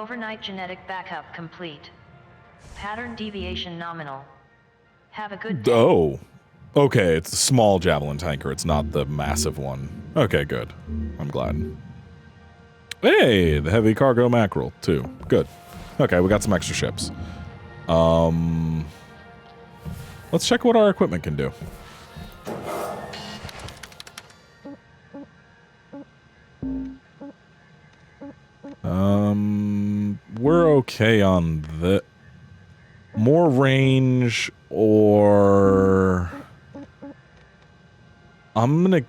Overnight genetic backup complete. Pattern deviation nominal. Have a good day. Oh. Okay, it's a small javelin tanker. It's not the massive one. Okay, good. I'm glad. Hey, the heavy cargo mackerel, too. Good. Okay, we got some extra ships. Let's check what our equipment can do. We're okay on the more range, or I'm gonna.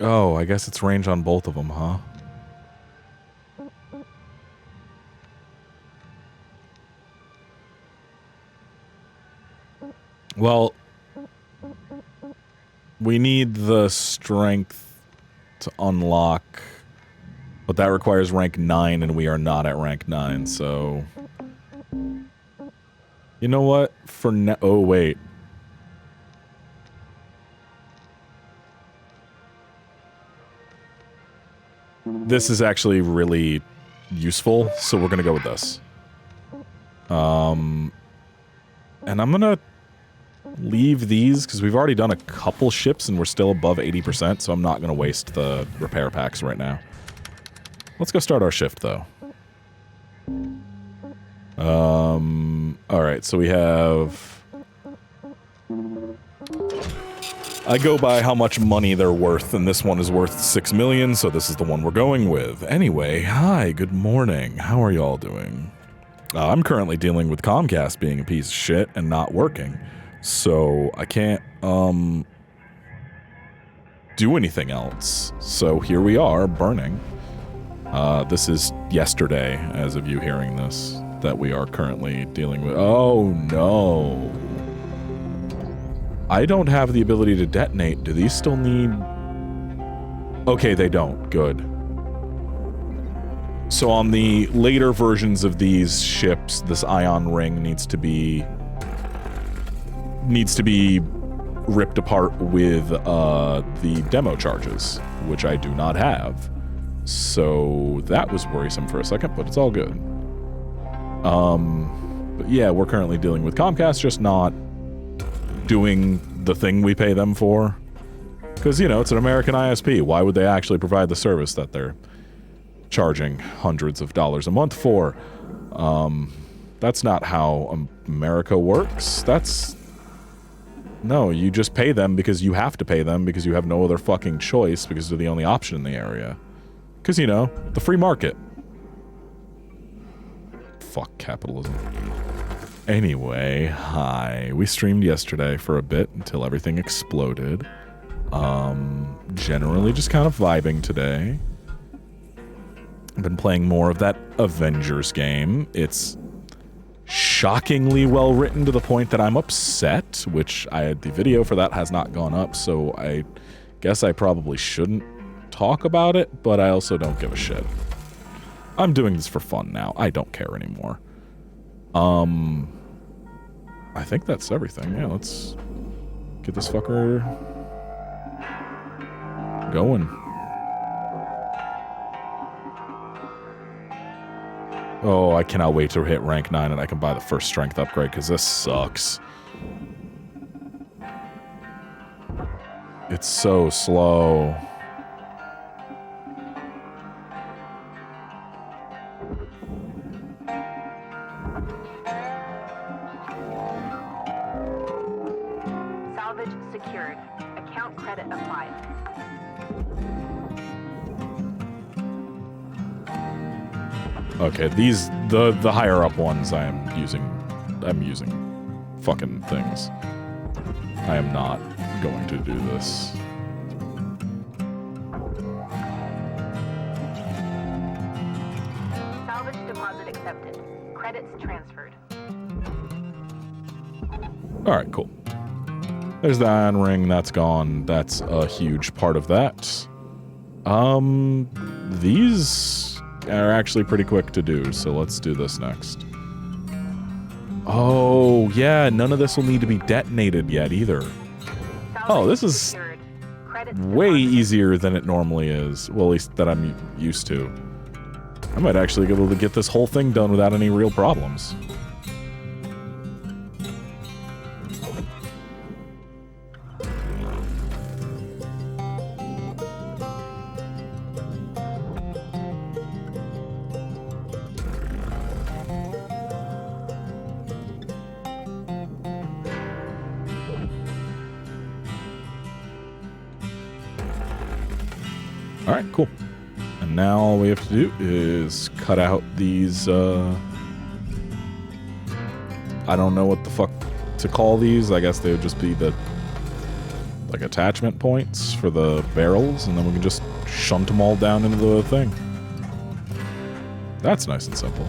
Oh, I guess it's range on both of them, huh? Well, we need the strength to unlock. But that requires rank 9, and we are not at rank 9, so... You know what? For now... Oh, wait. This is actually really useful, so we're gonna go with this. And I'm gonna leave these, because we've already done a couple ships, and we're still above 80%, so I'm not gonna waste the repair packs right now. Let's go start our shift, though. Alright, so we have... I go by how much money they're worth, and this one is worth 6 million, so this is the one we're going with. Anyway, hi, good morning. How are y'all doing? I'm currently dealing with Comcast being a piece of shit and not working, so I can't, do anything else. So here we are, burning. This is yesterday, as of you hearing this, that we are currently dealing with. Oh, no. I don't have the ability to detonate. Do these still need... Okay, they don't. Good. So on the later versions of these ships, this ion ring needs to be ripped apart with the demo charges, which I do not have. So that was worrisome for a second, but it's all good. But yeah, we're currently dealing with Comcast, just not doing the thing we pay them for. Because, you know, it's an American ISP. Why would they actually provide the service that they're charging hundreds of dollars a month for? That's not how America works. No, you just pay them because you have to pay them because you have no other fucking choice because they're the only option in the area. Because, you know, the free market. Fuck capitalism. Anyway, hi. We streamed yesterday for a bit until everything exploded. Generally just kind of vibing today. I've been playing more of that Avengers game. It's shockingly well written to the point that I'm upset, which the video for that has not gone up, so I guess I probably shouldn't talk about it, but I also don't give a shit. I'm doing this for fun now. I don't care anymore. I think that's everything. Yeah, let's get this fucker going. Oh, I cannot wait to hit rank 9 and I can buy the first strength upgrade, because this sucks. It's so slow. Salvage secured. Account credit applied. Okay, the higher up ones I'm using fucking things. I am not going to do this. Salvage deposit accepted. Credits transferred. Alright, cool. There's the iron ring, that's gone. That's a huge part of that. These are actually pretty quick to do, so let's do this next. Oh, yeah, none of this will need to be detonated yet either. Oh, this is way easier than it normally is. Well, at least that I'm used to. I might actually be able to get this whole thing done without any real problems. Alright, cool. And now all we have to do is cut out these, I don't know what the fuck to call these. I guess they would just be the, like, attachment points for the barrels, and then we can just shunt them all down into the thing. That's nice and simple.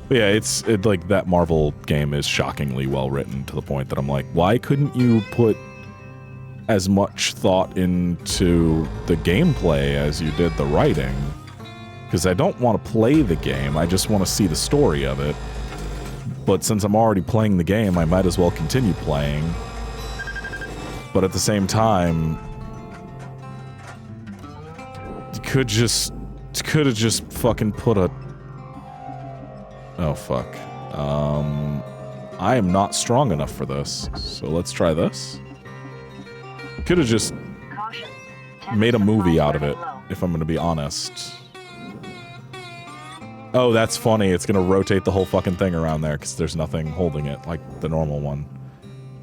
But yeah, like, that Marvel game is shockingly well written to the point that I'm like, why couldn't you put as much thought into the gameplay as you did the writing? Because I don't want to play the game, I just want to see the story of it. But since I'm already playing the game, I might as well continue playing. But at the same time, you could have just fucking put a... Oh, fuck. I am not strong enough for this, so let's try this. Could have just made a movie out of it, if I'm going to be honest. Oh, that's funny. It's going to rotate the whole fucking thing around there because there's nothing holding it like the normal one.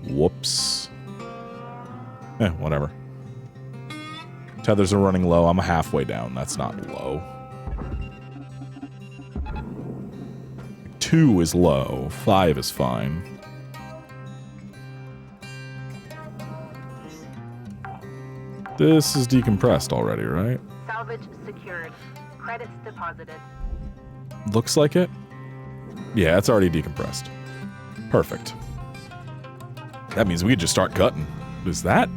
Whoops. Whatever. Tethers are running low. I'm halfway down. That's not low. 2 is low. 5 is fine. This is decompressed already, right? Salvage secured. Credits deposited. Looks like it. Yeah, it's already decompressed. Perfect. That means we could just start cutting. Is that?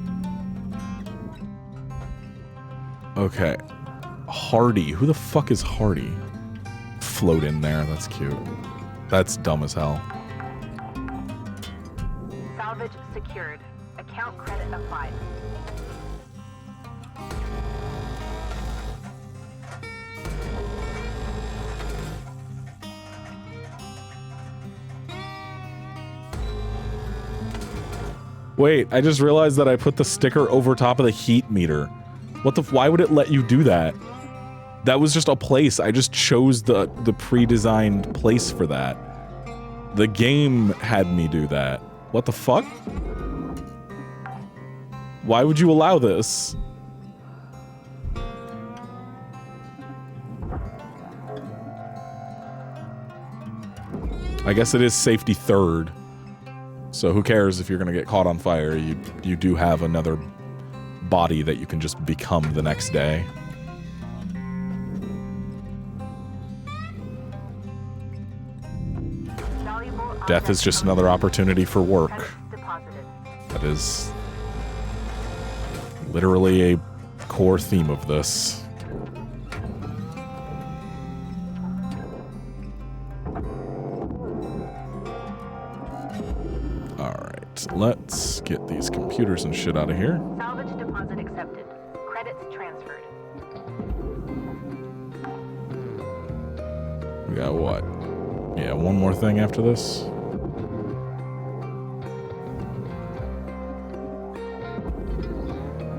Okay. Hardy. Who the fuck is Hardy? Float in there. That's cute. That's dumb as hell. Salvage secured. Account credit applied. Wait, I just realized that I put the sticker over top of the heat meter. What the why would it let you do that? That was just a place. I just chose the pre-designed place for that. The game had me do that. What the fuck? Why would you allow this? I guess it is safety third. So who cares if you're gonna get caught on fire? You do have another body that you can just become the next day. Death is just another opportunity for work. That is literally a core theme of this. Let's get these computers and shit out of here. Salvage deposit accepted. Credits transferred. We got what? Yeah, one more thing after this.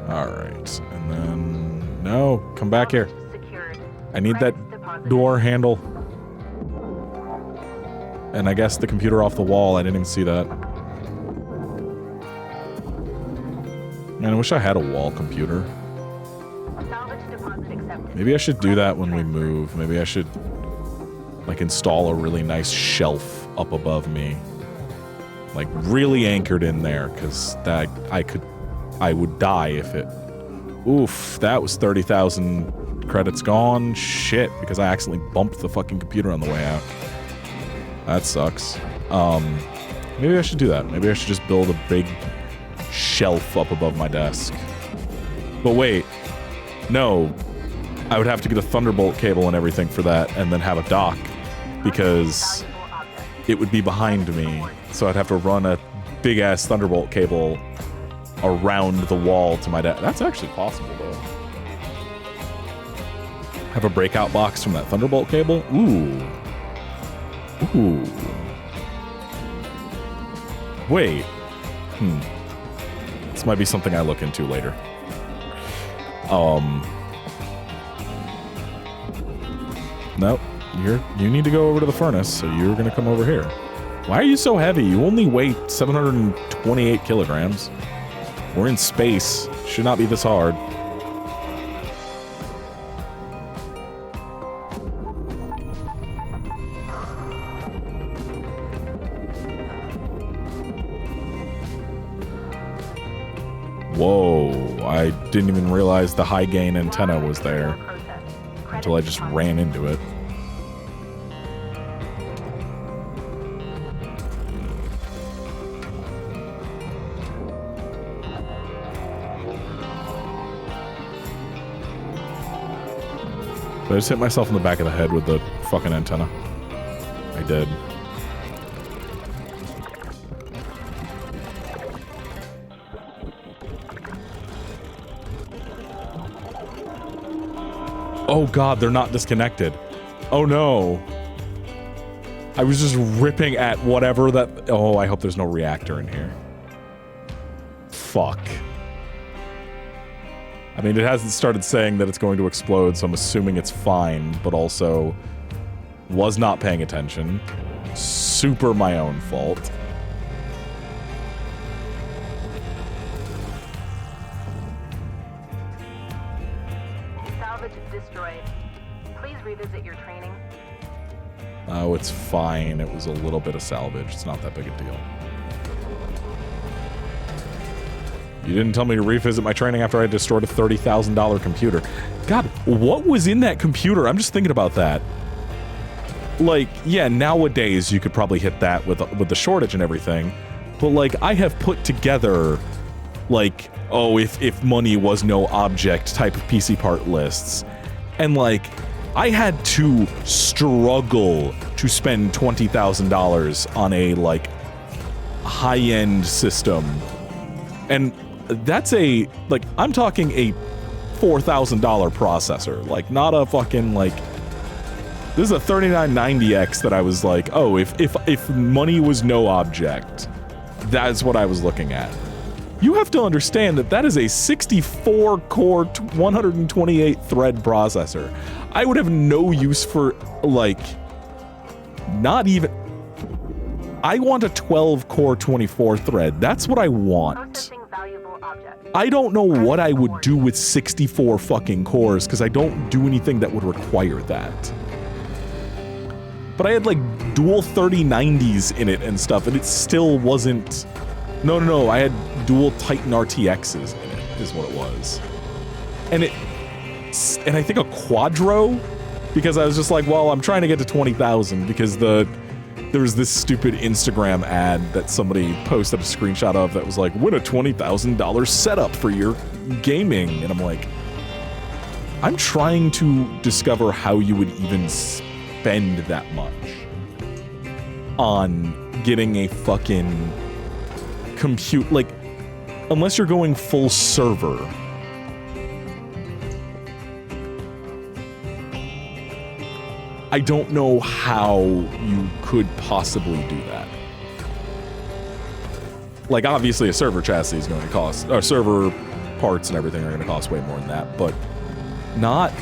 Alright, and then... No, come back here. I need that door handle. And I guess the computer off the wall, I didn't even see that. Man, I wish I had a wall computer. Maybe I should do that when we move. Maybe I should, like, install a really nice shelf up above me. Like, really anchored in there, because that I would die if it... Oof, that was 30,000 credits gone. Shit, because I accidentally bumped the fucking computer on the way out. That sucks. Maybe I should do that. Maybe I should just build a big shelf up above my desk. But wait, no, I would have to get a Thunderbolt cable and everything for that, and then have a dock, because it would be behind me, so I'd have to run a big-ass Thunderbolt cable around the wall to my desk. That's actually possible, though. Have a breakout box from that Thunderbolt cable? Ooh. Ooh. Wait. This might be something I look into later. Nope. You need to go over to the furnace, so you're gonna come over here. Why are you so heavy? You only weigh 728 kilograms. We're in space. Should not be this hard. Whoa, I didn't even realize the high gain antenna was there until I just ran into it. Did I just hit myself in the back of the head with the fucking antenna? I did. Oh god, they're not disconnected. Oh no. I was just ripping at whatever that... Oh, I hope there's no reactor in here. Fuck. I mean, it hasn't started saying that it's going to explode, so I'm assuming it's fine, but also was not paying attention. Super my own fault. Salvage destroyed. Please revisit your training. Oh, it's fine. It was a little bit of salvage. It's not that big a deal. You didn't tell me to revisit my training after I destroyed a $30,000 computer. God, what was in that computer? I'm just thinking about that. Like, yeah, nowadays you could probably hit that with the shortage and everything. But, like, I have put together, like, oh, if money was no object type of PC part lists. And, like, I had to struggle to spend $20,000 on a, like, high-end system. And that's a, like, I'm talking a $4,000 processor. Like, not a fucking, like... This is a 3990X that I was like, oh, if money was no object, that's what I was looking at. You have to understand that that is a 64-core, 128-thread processor. I would have no use for, like, not even... I want a 12-core, 24-thread. That's what I want. I don't know what I would do with 64 fucking cores, because I don't do anything that would require that. But I had, like, dual 3090s in it and stuff, and it still wasn't... No, I had dual Titan RTXs in it, is what it was. And I think a Quadro, because I was just like, well, I'm trying to get to 20,000, because there was this stupid Instagram ad that somebody posted a screenshot of that was like, win a $20,000 setup for your gaming. And I'm like, I'm trying to discover how you would even spend that much on getting a fucking compute, like, unless you're going full server. I don't know how you could possibly do that. Like, obviously a server chassis is going to cost, or server parts and everything are going to cost way more than that, but not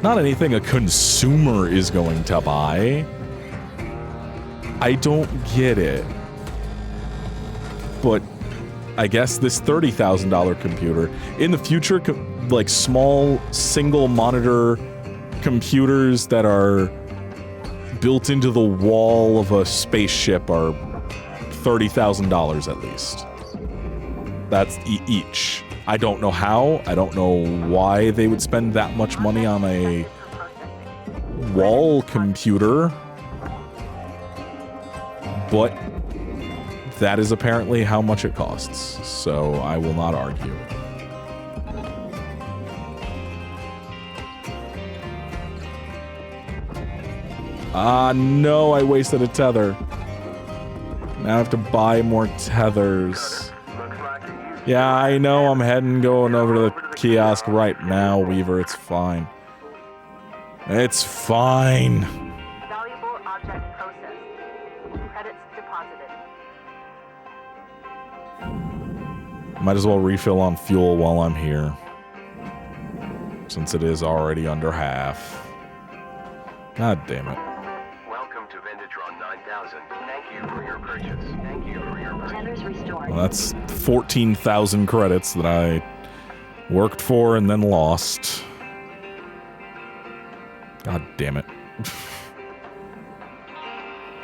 anything a consumer is going to buy. I don't get it. But I guess this $30,000 computer, in the future, like small single monitor computers that are built into the wall of a spaceship are $30,000 at least. That's each. I don't know how. I don't know why they would spend that much money on a wall computer. But that is apparently how much it costs. So I will not argue. No, I wasted a tether. Now I have to buy more tethers. Yeah, I know I'm going over to the kiosk right now, Weaver. It's fine. It's fine. Valuable object processed. Credits deposited. Might as well refill on fuel while I'm here, since it is already under half. God damn it. Welcome to Vintatron 9000. Thank you for your purchase. Thank you for your purchase. Tethers restored. Well, that's 14,000 credits that I worked for and then lost. God damn it.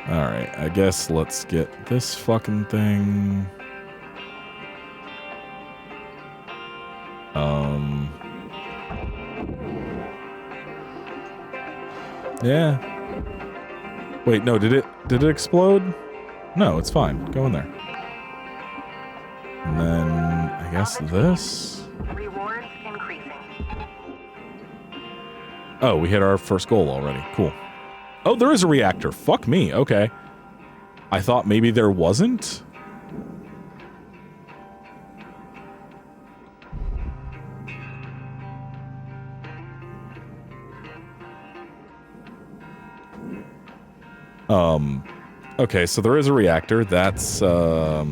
Alright, I guess let's get this fucking thing. Yeah. Wait, no, did it explode? No, it's fine. Go in there. And then I guess this. Rewards increasing. Oh, we hit our first goal already. Cool. Oh, there is a reactor. Fuck me. Okay. I thought maybe there wasn't. Okay, so there is a reactor. That's, a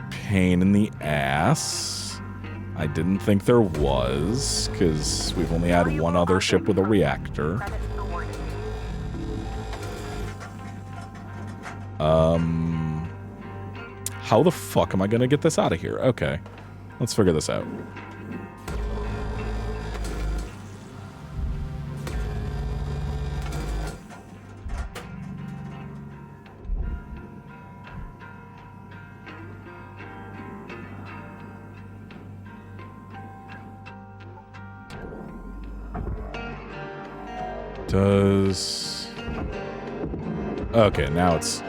pain in the ass. I didn't think there was, because we've only had one other ship with a reactor. Credits awarded. How the fuck am I gonna get this out of here? Okay, let's figure this out. Okay, now it's...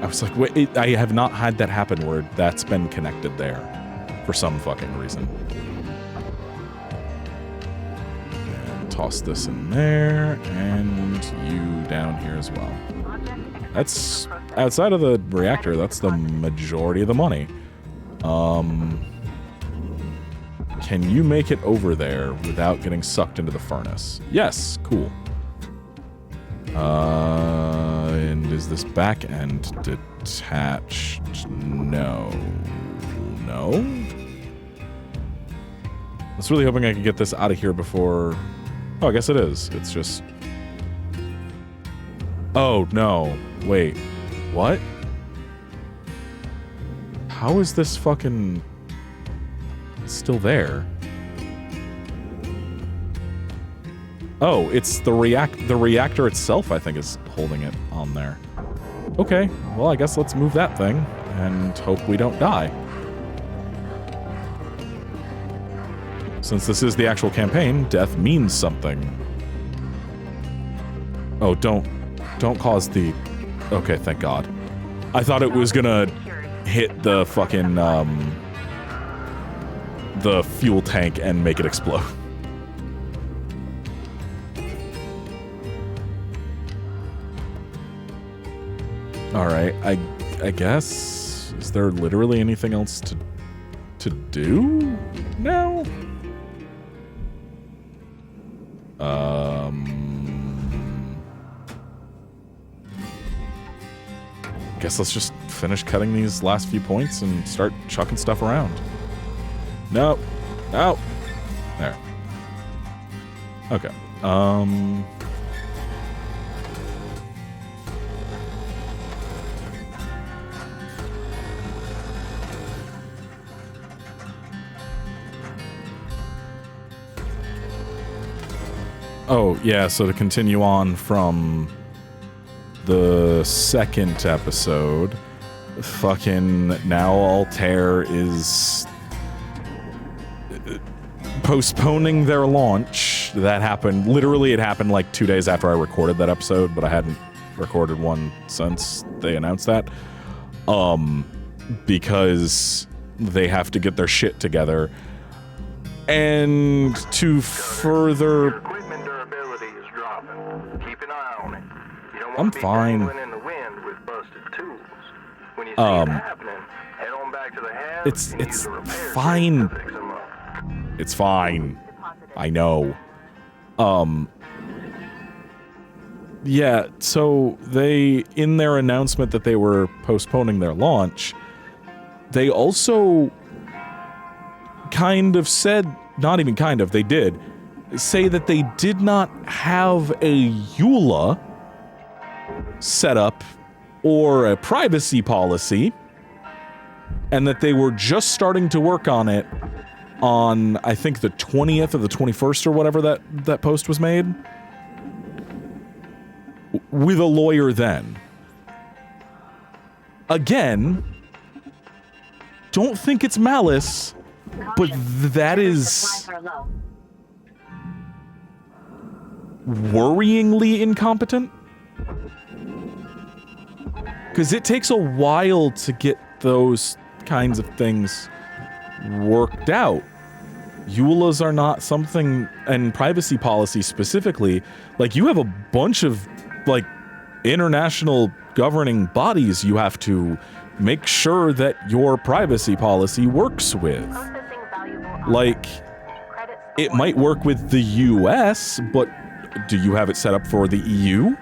I was like, wait, I have not had that happen where that's been connected there for some fucking reason. And toss this in there, and you down here as well. That's... outside of the reactor, that's the majority of the money. Can you make it over there without getting sucked into the furnace? Yes, cool. And is this back end detached? No. No? I was really hoping I could get this out of here before... Oh, I guess it is. It's just... Oh, no. Wait. What? How is this fucking... still there? Oh, it's the reactor itself, I think, is holding it on there. Okay, well, I guess let's move that thing and hope we don't die. Since this is the actual campaign, death means something. Oh, don't cause the... Okay, thank God. I thought it was gonna hit the fucking, the fuel tank and make it explode. Alright, I guess... Is there literally anything else to do now? Guess let's just finish cutting these last few points and start chucking stuff around. Nope. No. There. Okay. Oh, yeah, so to continue on from the second episode, fucking now Altair is postponing their launch. That happened, literally it happened like 2 days after I recorded that episode, but I hadn't recorded one since they announced that. Because they have to get their shit together. And to further... Equipment durability is dropping. Keep an eye on it. You don't I'm want to be fine. dangling in the wind with busted tools. When you see it happening, head on back to the house. It's and use the repair fine. kit to fix 'em up. It's fine. I know. Yeah, so they, in their announcement that they were postponing their launch, they also kind of said, not even kind of, they did, say that they did not have a EULA set up or a privacy policy, and that they were just starting to work on it on, I think, the 20th or the 21st or whatever that post was made. With a lawyer then. Again, don't think it's malice, but that is worryingly incompetent. Because it takes a while to get those kinds of things worked out. EULAs are not something, and privacy policy specifically, like you have a bunch of like international governing bodies you have to make sure that your privacy policy works with. Like, it might work with the US, but do you have it set up for the EU?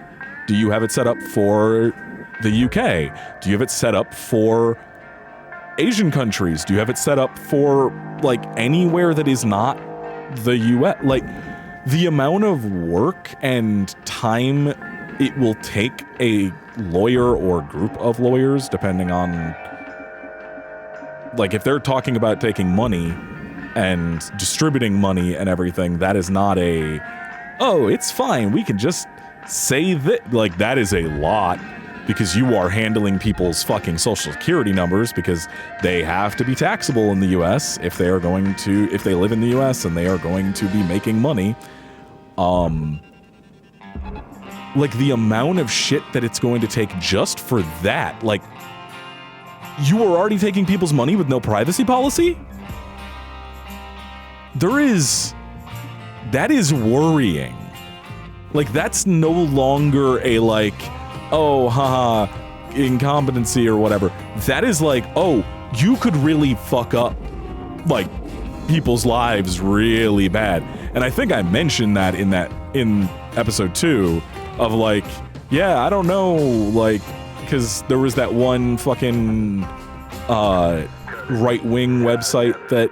Do you have it set up for the UK? Do you have it set up for Asian countries? Do you have it set up for, like, anywhere that is not the US? Like, the amount of work and time it will take a lawyer or group of lawyers, depending on, like, if they're talking about taking money and distributing money and everything, that is not a, oh, it's fine, we can just say that. Like, that is a lot, because you are handling people's fucking social security numbers, because they have to be taxable in the US if they are going to, if they live in the US and they are going to be making money. Like, the amount of shit that it's going to take just for that, like, you are already taking people's money with no privacy policy? That is worrying. Like, that's no longer a, like, oh, haha, incompetency or whatever. That is like, oh, you could really fuck up, like, people's lives really bad. And I think I mentioned that in episode 2 of, like, yeah, I don't know, like, because there was that one fucking right-wing website that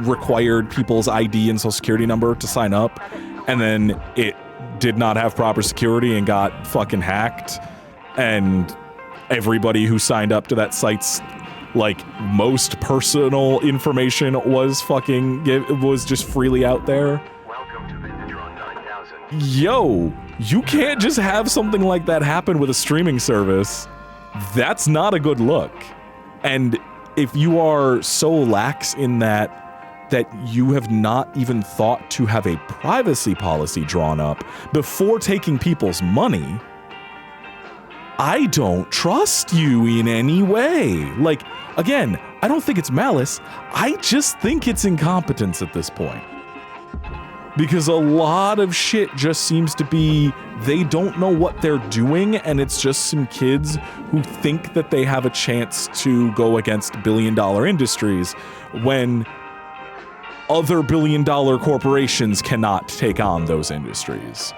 required people's ID and social security number to sign up, and then it did not have proper security and got fucking hacked, and everybody who signed up to that site's, like, most personal information was just freely out there. Yo, you can't just have something like that happen with a streaming service. That's not a good look. And if you are so lax in that you have not even thought to have a privacy policy drawn up before taking people's money, I don't trust you in any way. Like, again, I don't think it's malice. I just think it's incompetence at this point. Because a lot of shit just seems to be, they don't know what they're doing, and it's just some kids who think that they have a chance to go against billion-dollar industries when other billion-dollar corporations cannot take on those industries.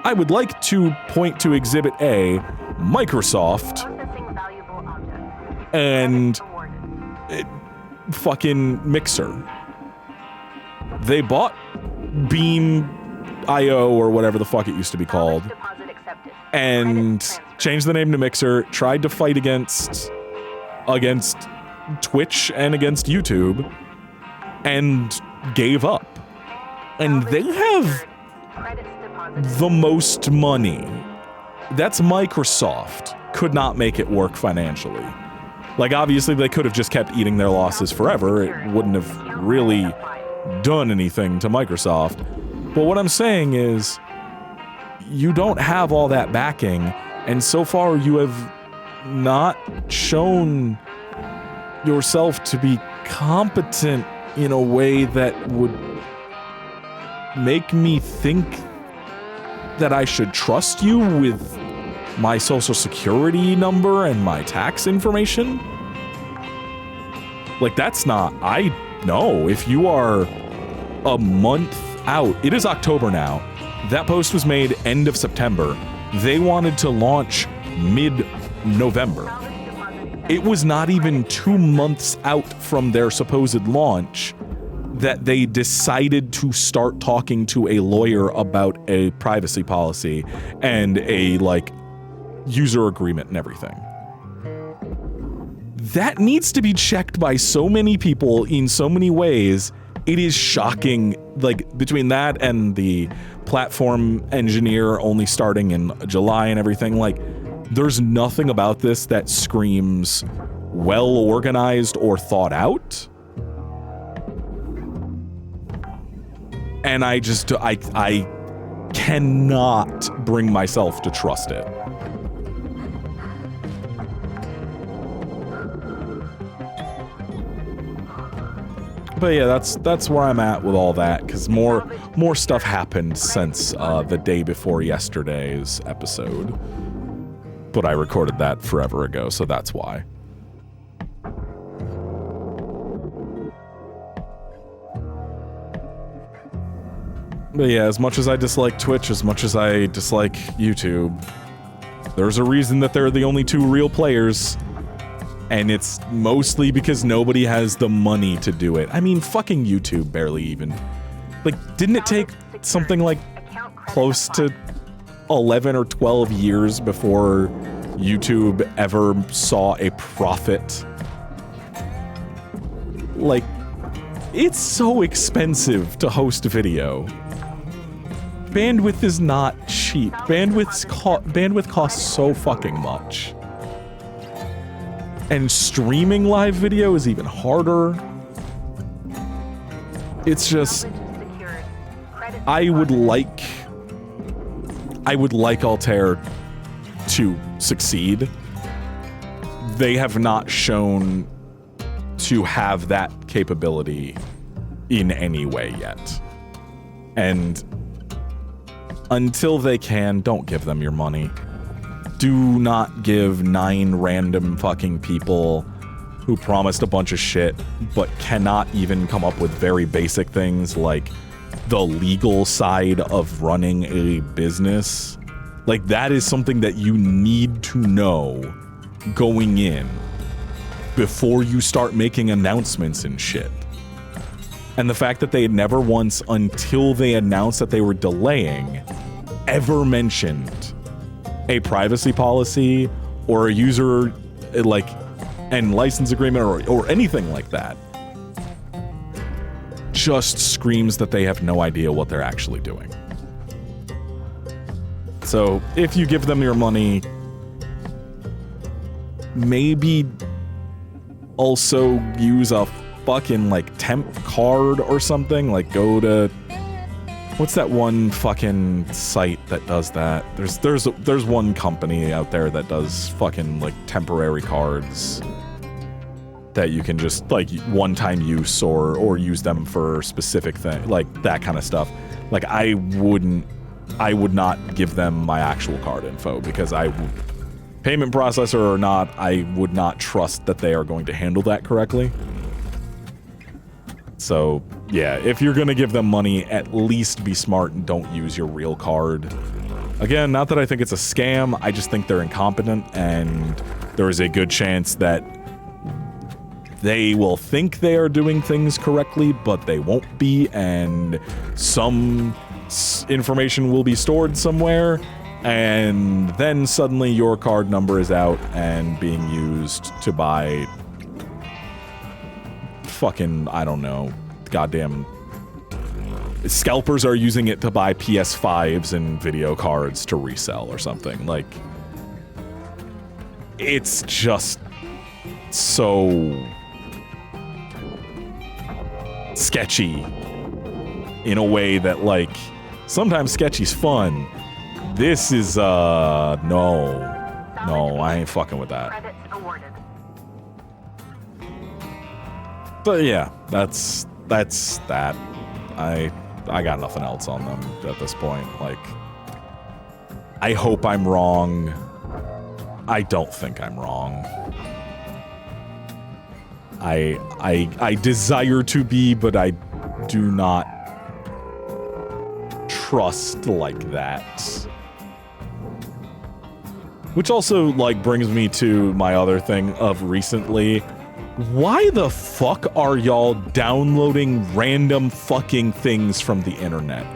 I would like to point to Exhibit A, Microsoft, and fucking Mixer. They bought Beam.io or whatever the fuck it used to be called, and changed the name to Mixer, tried to fight against Twitch and against YouTube, and gave up. And they have the most money. That's Microsoft. Could not make it work financially. Like, obviously they could have just kept eating their losses forever. It wouldn't have really done anything to Microsoft. But what I'm saying is, you don't have all that backing, and so far you have not shown yourself to be competent in a way that would make me think that I should trust you with my social security number and my tax information. Like, that's not, I know if you are a month out. It is October now. That post was made end of September. They wanted to launch mid-November. It was not even 2 months out from their supposed launch that they decided to start talking to a lawyer about a privacy policy and a, like, user agreement and everything. That needs to be checked by so many people in so many ways. It is shocking, like, between that and the platform engineer only starting in July and everything, like, there's nothing about this that screams well organized or thought out. And I cannot bring myself to trust it. But yeah, that's where I'm at with all that, because more stuff happened since the day before yesterday's episode. But I recorded that forever ago, so that's why. But yeah, as much as I dislike Twitch, as much as I dislike YouTube, there's a reason that they're the only two real players. And it's mostly because nobody has the money to do it. I mean, fucking YouTube barely even. Like, didn't it take something like close to 11 or 12 years before YouTube ever saw a profit? Like, it's so expensive to host video. Bandwidth is not cheap. Bandwidth costs so fucking much. And streaming live video is even harder. It's just, I would like Altair to succeed. They have not shown to have that capability in any way yet. And until they can, don't give them your money. Do not give 9 random fucking people who promised a bunch of shit but cannot even come up with very basic things like the legal side of running a business. Like, that is something that you need to know going in before you start making announcements and shit. And the fact that they had never once, until they announced that they were delaying, ever mentioned a privacy policy or a user like and license agreement or anything like that just screams that they have no idea what they're actually doing. So if you give them your money, maybe also use a fucking like temp card or something, like go to what's that one fucking site that does that? There's one company out there that does fucking like temporary cards that you can just like one-time use or use them for specific thing, like that kind of stuff. Like I would not give them my actual card info because payment processor or not, I would not trust that they are going to handle that correctly. So, yeah, if you're gonna give them money, at least be smart and don't use your real card. Again, not that I think it's a scam, I just think they're incompetent, and there is a good chance that they will think they are doing things correctly, but they won't be, and some information will be stored somewhere, and then suddenly your card number is out and being used to buy fucking, I don't know, goddamn scalpers are using it to buy PS5s and video cards to resell or something. Like, it's just so sketchy in a way that, like, sometimes sketchy's fun. This is, no, I ain't fucking with that. But yeah, that's that. I got nothing else on them at this point. Like, I hope I'm wrong. I don't think I'm wrong. I desire to be, but I do not trust like that. Which also, like, brings me to my other thing of recently. Why the fuck are y'all downloading random fucking things from the internet?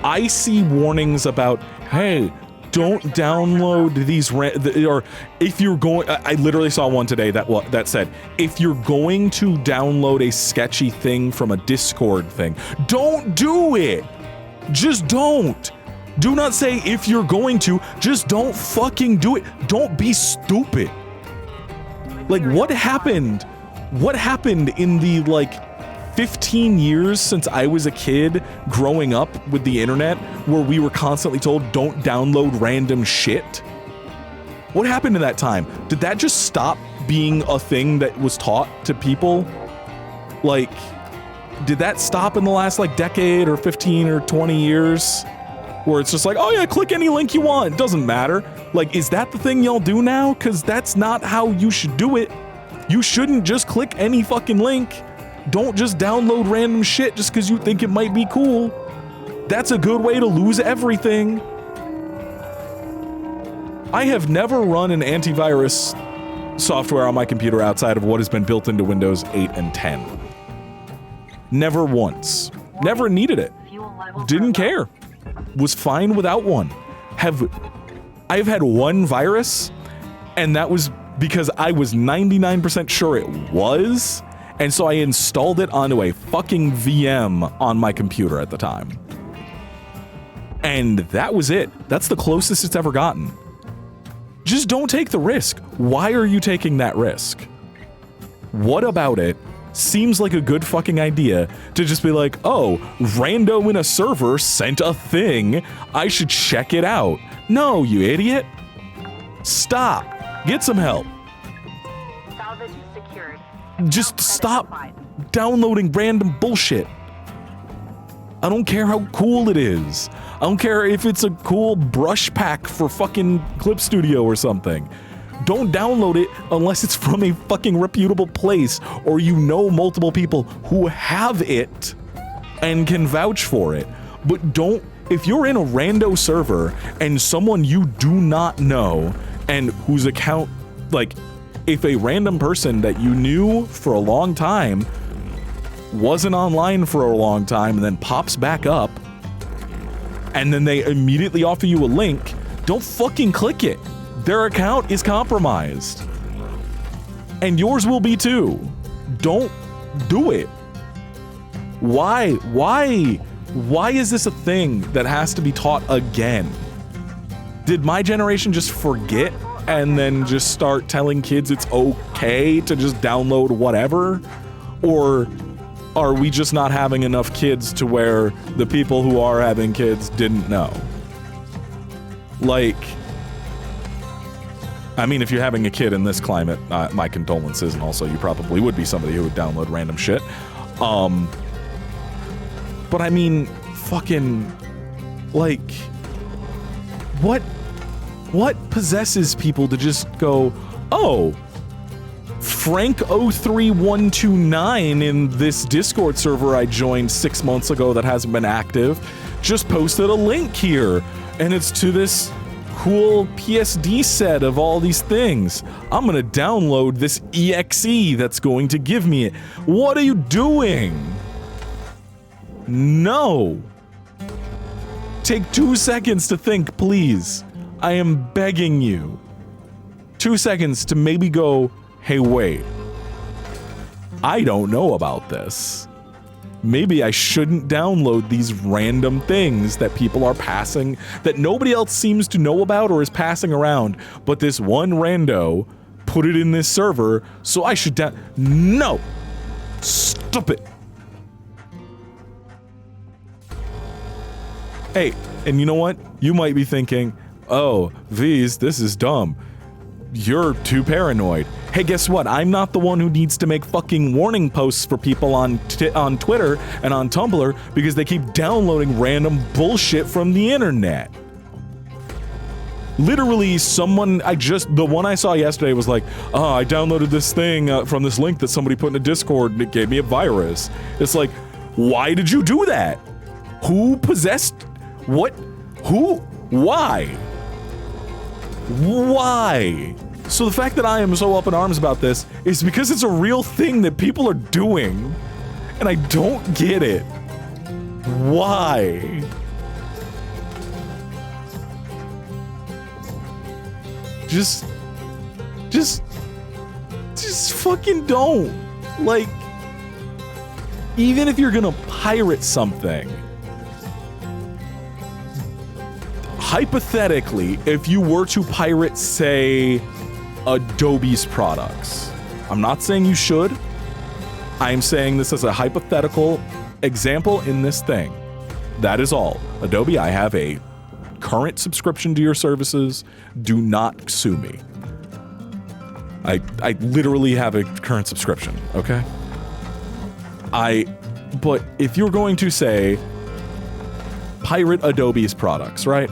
I see warnings about, hey, don't download these, or if you're going, I literally saw one today that said, if you're going to download a sketchy thing from a Discord thing, don't do it. Just don't. Do not say if you're going to, just don't fucking do it. Don't be stupid. Like, what happened? What happened in the, like, 15 years since I was a kid growing up with the internet where we were constantly told don't download random shit? What happened in that time? Did that just stop being a thing that was taught to people? Like, did that stop in the last, like, decade or 15 or 20 years? Where it's just like, oh yeah, click any link you want, it doesn't matter. Like, is that the thing y'all do now? Because that's not how you should do it. You shouldn't just click any fucking link. Don't just download random shit just because you think it might be cool. That's a good way to lose everything. I have never run an antivirus software on my computer outside of what has been built into Windows 8 and 10. Never once. Never needed it. Didn't care. Was fine without one. I've had one virus, and that was because I was 99% sure it was, and so I installed it onto a fucking VM on my computer at the time. And that was it. That's the closest it's ever gotten. Just don't take the risk. Why are you taking that risk? What about it seems like a good fucking idea to just be like, oh, rando in a server sent a thing, I should check it out. No, you idiot. Stop. Get some help. Salvage secured. Just stop downloading random bullshit. I don't care how cool it is. I don't care if it's a cool brush pack for fucking Clip Studio or something. Don't download it unless it's from a fucking reputable place or you know multiple people who have it and can vouch for it. But don't, if you're in a rando server and someone you do not know and whose account, like, if a random person that you knew for a long time wasn't online for a long time and then pops back up and then they immediately offer you a link, don't fucking click it. Their account is compromised. And yours will be too. Don't do it. Why? Why is this a thing that has to be taught again? Did my generation just forget and then just start telling kids it's okay to just download whatever? Or are we just not having enough kids to where the people who are having kids didn't know? Like, I mean, if you're having a kid in this climate, my condolences, and also you probably would be somebody who would download random shit. But I mean, fucking, like, what possesses people to just go, oh, Frank03129 in this Discord server I joined 6 months ago that hasn't been active just posted a link here, and it's to this cool PSD set of all these things. I'm gonna download this EXE that's going to give me it. What are you doing? No. Take 2 seconds to think, please. I am begging you. 2 seconds to maybe go, hey, wait. I don't know about this. Maybe I shouldn't download these random things that people are passing, that nobody else seems to know about or is passing around, but this one rando put it in this server, so I should No! Stop it! Hey, and you know what? You might be thinking, oh, V's, this is dumb. You're too paranoid. Hey, guess what? I'm not the one who needs to make fucking warning posts for people on Twitter and on Tumblr because they keep downloading random bullshit from the internet. Literally, the one I saw yesterday was like, oh, I downloaded this thing from this link that somebody put in a Discord and it gave me a virus. It's like, why did you do that? Who possessed? What? Who? Why? Why? So the fact that I am so up in arms about this is because it's a real thing that people are doing, and I don't get it. Why? Just fucking don't. Like, even if you're gonna pirate something, hypothetically, if you were to pirate, say, Adobe's products, I'm not saying you should. I'm saying this as a hypothetical example in this thing. That is all. Adobe, I have a current subscription to your services. Do not sue me. I literally have a current subscription, okay? But if you're going to say, pirate Adobe's products, right?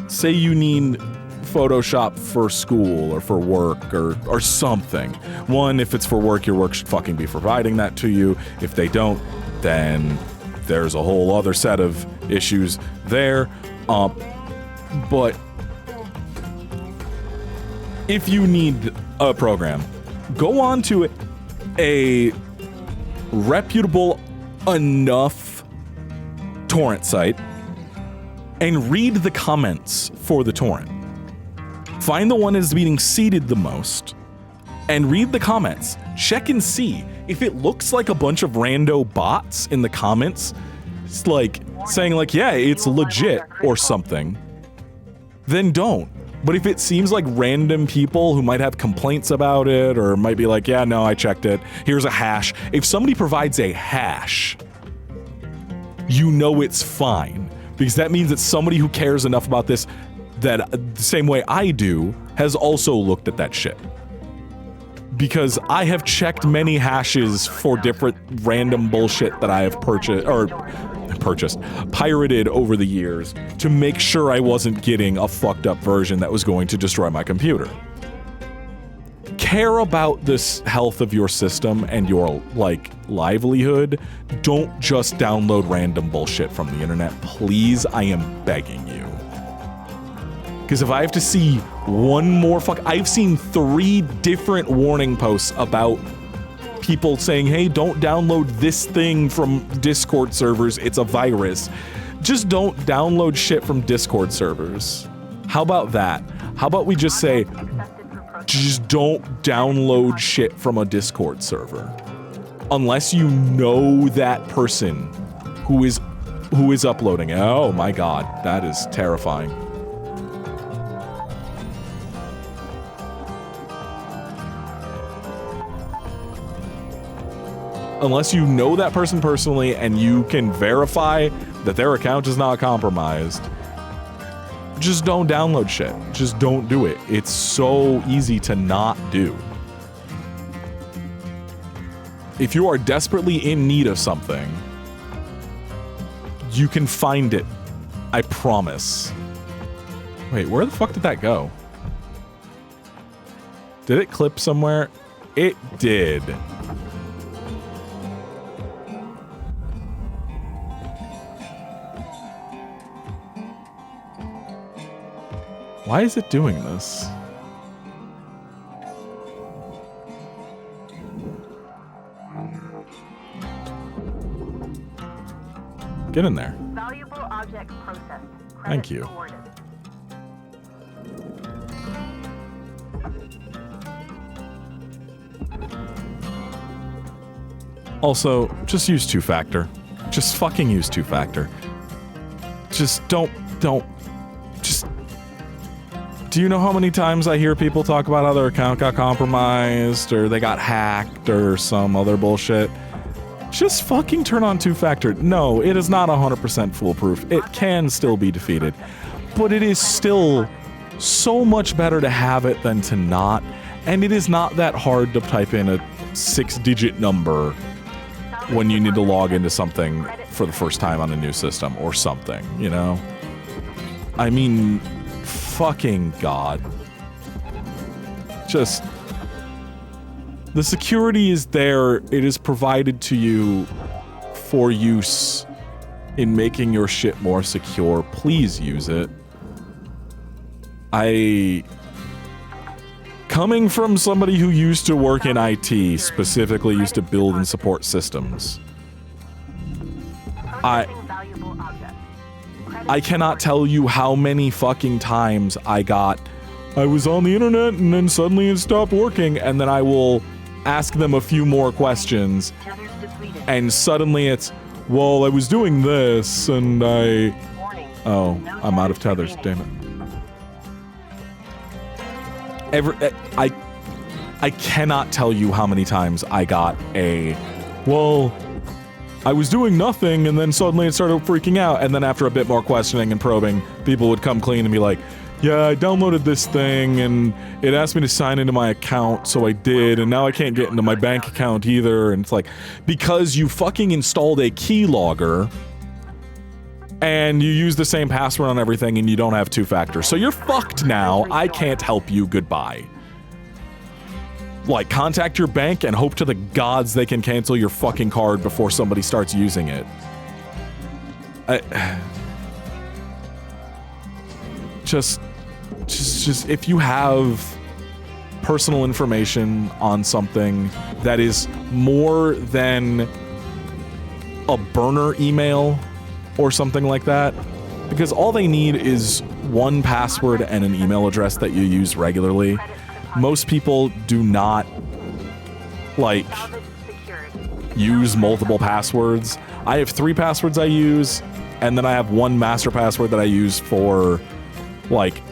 Say you need Photoshop for school or for work or something. One, if it's for work, your work should fucking be providing that to you. If they don't, then there's a whole other set of issues there. But if you need a program, go on to a reputable enough torrent site and read the comments for the torrent. Find the one that's being seeded the most and read the comments. Check and see if it looks like a bunch of rando bots in the comments. It's like saying like, yeah, it's legit or something. Then don't. But if it seems like random people who might have complaints about it or might be like, yeah, no, I checked it. Here's a hash. If somebody provides a hash, you know it's fine. Because that means that somebody who cares enough about this that the same way I do has also looked at that shit. Because I have checked many hashes for different random bullshit that I have pirated over the years to make sure I wasn't getting a fucked up version that was going to destroy my computer. Care about this health of your system and your, like, livelihood. Don't just download random bullshit from the internet. Please, I am begging you. Because if I have to see one more I've seen 3 different warning posts about people saying, hey, don't download this thing from Discord servers, it's a virus. Just don't download shit from Discord servers. How about that? How about we just say, just don't download shit from a Discord server. Unless you know that person who is uploading it. Oh my god, that is terrifying. Unless you know that person personally and you can verify that their account is not compromised, just don't download shit. Just don't do it. It's so easy to not do. If you are desperately in need of something, you can find it. I promise. Wait, where the fuck did that go? Did it clip somewhere? It did. Why is it doing this? Get in there. Valuable object processed. Thank you. Awarded. Also, just use two-factor. Just fucking use two-factor. Just don't, just... Do you know how many times I hear people talk about how their account got compromised, or they got hacked, or some other bullshit? Just fucking turn on two-factor. No, it is not 100% foolproof. It can still be defeated. But it is still so much better to have it than to not. And it is not that hard to type in a 6-digit number when you need to log into something for the first time on a new system or something, you know? I mean, fucking God. Just... The security is there. It is provided to you for use in making your shit more secure, please use it. Coming from somebody who used to work in IT, specifically used to build and support systems, I cannot tell you how many fucking times I was on the internet and then suddenly it stopped working, and then I will ask them a few more questions, and suddenly it's, well, I was doing this, and oh, I'm out of tethers, damn it. I cannot tell you how many times I got well, I was doing nothing, and then suddenly it started freaking out, and then after a bit more questioning and probing, people would come clean and be like, yeah, I downloaded this thing, and it asked me to sign into my account, so I did, and now I can't get into my bank account either, and it's like, because you fucking installed a keylogger, and you use the same password on everything, and you don't have two-factor, so you're fucked now, I can't help you, goodbye. Like, contact your bank and hope to the gods they can cancel your fucking card before somebody starts using it. Just if you have personal information on something that is more than a burner email or something like that, because all they need is one password and an email address that you use regularly. Most people do not, like, use multiple passwords. I have 3 passwords I use, and then I have one master password that I use for, like,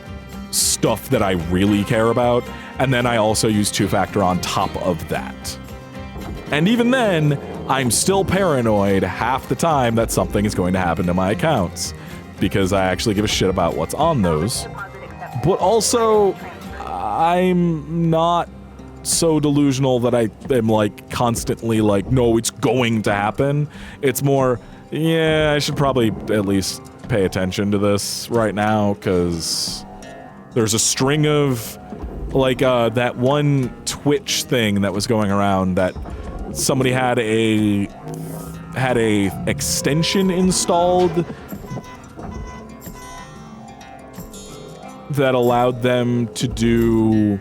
stuff that I really care about, and then I also use two-factor on top of that. And even then, I'm still paranoid half the time that something is going to happen to my accounts, because I actually give a shit about what's on those. But also, I'm not so delusional that I am, like, constantly like, no, it's going to happen. It's more, yeah, I should probably at least pay attention to this right now, because there's a string of, like, that one Twitch thing that was going around that somebody had a extension installed that allowed them to do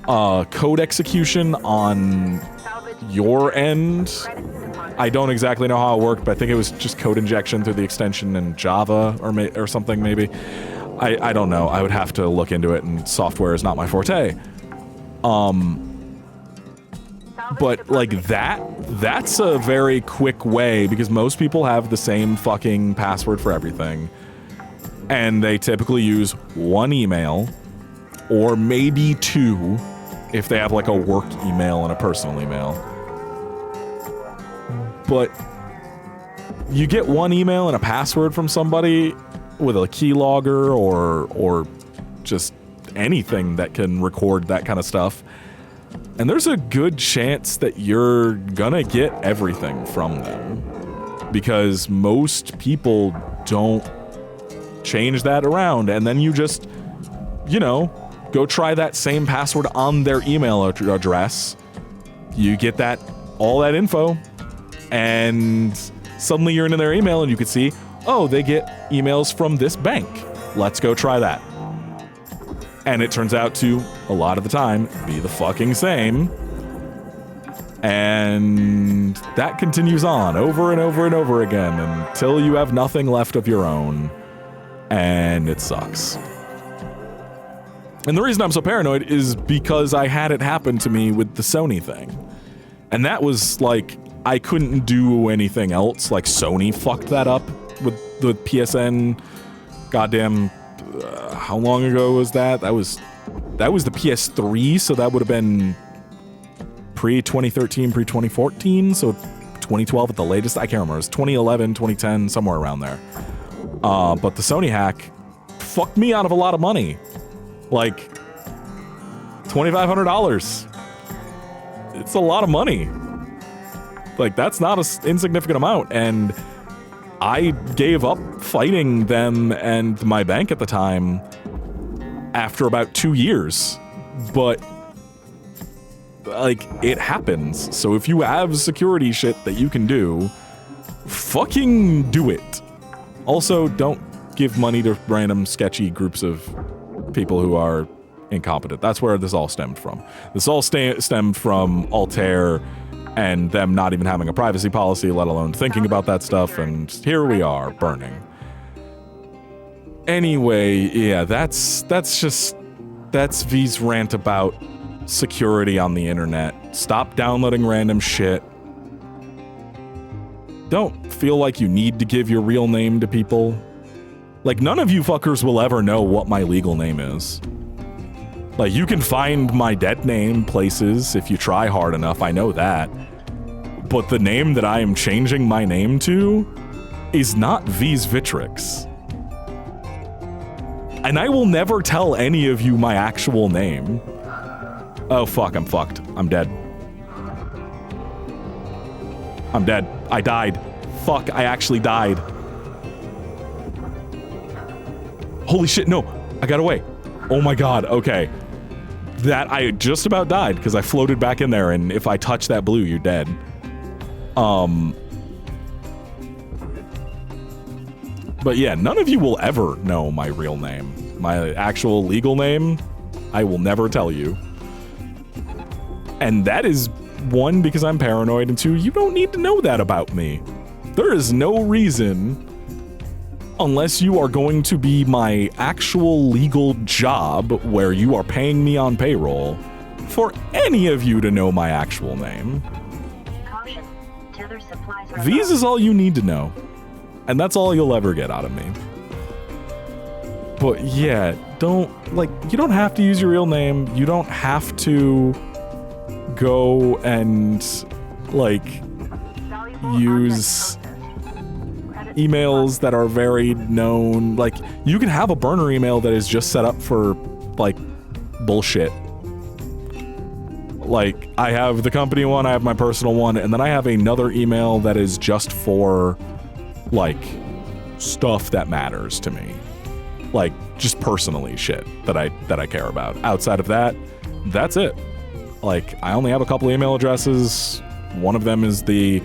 code execution on your end. I don't exactly know how it worked, but I think it was just code injection through the extension in Java or something, maybe. I don't know. I would have to look into it, and software is not my forte. But, like, that's a very quick way, because most people have the same fucking password for everything. And they typically use one email, or maybe 2, if they have, like, a work email and a personal email. But you get one email and a password from somebody with a keylogger or just anything that can record that kind of stuff, and there's a good chance that you're gonna get everything from them, because most people don't change that around, and then you just, you know, go try that same password on their email address. You get all that info, and suddenly you're into their email and you can see, oh, they get emails from this bank. Let's go try that. And it turns out to, a lot of the time, be the fucking same. And that continues on over and over and over again until you have nothing left of your own. And it sucks. And the reason I'm so paranoid is because I had it happen to me with the Sony thing. And that was like, I couldn't do anything else. Like, Sony fucked that up with the PSN. Goddamn, how long ago was that? That was the PS3, so that would have been pre-2013, pre-2014, so 2012 at the latest. I can't remember. It was 2011, 2010, somewhere around there. But the Sony hack fucked me out of a lot of money. Like, $2,500. It's a lot of money. Like, that's not an insignificant amount, and I gave up fighting them and my bank at the time after about 2 years. But, like, it happens. So if you have security shit that you can do, fucking do it. Also, don't give money to random sketchy groups of people who are incompetent. That's where this all stemmed from. This all stemmed from Altair and them not even having a privacy policy, let alone thinking about that stuff, and here we are, burning. Anyway, yeah, that's V's rant about security on the internet. Stop downloading random shit. Don't feel like you need to give your real name to people. Like, none of you fuckers will ever know what my legal name is. Like, you can find my dead name places if you try hard enough, I know that. But the name that I am changing my name to is not V's Vitrix. And I will never tell any of you my actual name. Oh fuck, I'm fucked. I'm dead. I'm dead. I died. Fuck, I actually died. Holy shit, no. I got away. Oh my god, okay. That, I just about died because I floated back in there, and if I touch that blue, you're dead. But yeah, none of you will ever know my real name. My actual legal name, I will never tell you. And that is, one, because I'm paranoid, and two, you don't need to know that about me. There is no reason, unless you are going to be my actual legal job where you are paying me on payroll, for any of you to know my actual name. Caution. Tether supplies are These is all you need to know. And that's all you'll ever get out of me. But yeah, you don't have to use your real name. You don't have to go and, use emails that are very known. Like, you can have a burner email that is just set up for, bullshit. Like, I have the company one, I have my personal one, and then I have another email that is just for, stuff that matters to me. Just personally shit that I care about. Outside of that, that's it. I only have a couple email addresses. One of them is the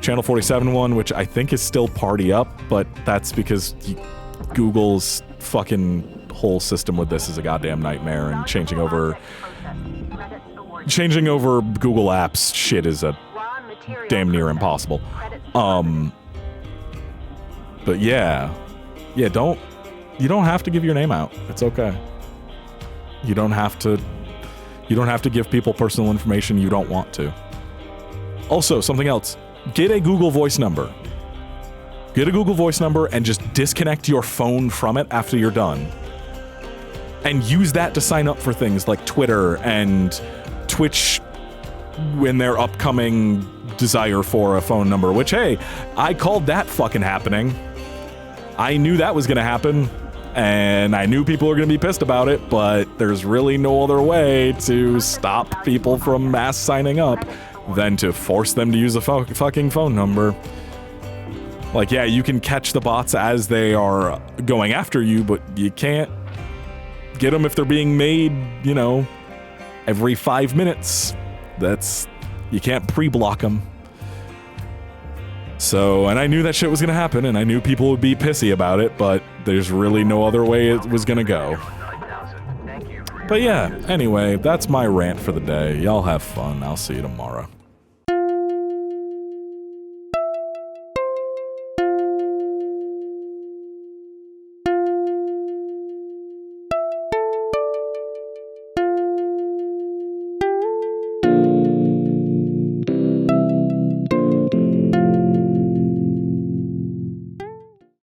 Channel 47 one, which I think is still party up, but that's because Google's fucking whole system with this is a goddamn nightmare, and changing over Google Apps shit is a damn near impossible. But yeah, you don't have to give your name out. It's okay. You don't have to give people personal information you don't want to. Also, something else. Get a Google Voice number. Get a Google Voice number and just disconnect your phone from it after you're done. And use that to sign up for things like Twitter and Twitch when their upcoming desire for a phone number, which, hey, I called that fucking happening. I knew that was gonna happen, and I knew people were gonna be pissed about it, but there's really no other way to stop people from mass signing up than to force them to use a fucking phone number. Yeah, you can catch the bots as they are going after you, but you can't get them if they're being made, every 5 minutes. You can't pre-block them. So, and I knew that shit was gonna happen, and I knew people would be pissy about it, but there's really no other way it was gonna go. But yeah, anyway, that's my rant for the day. Y'all have fun. I'll see you tomorrow.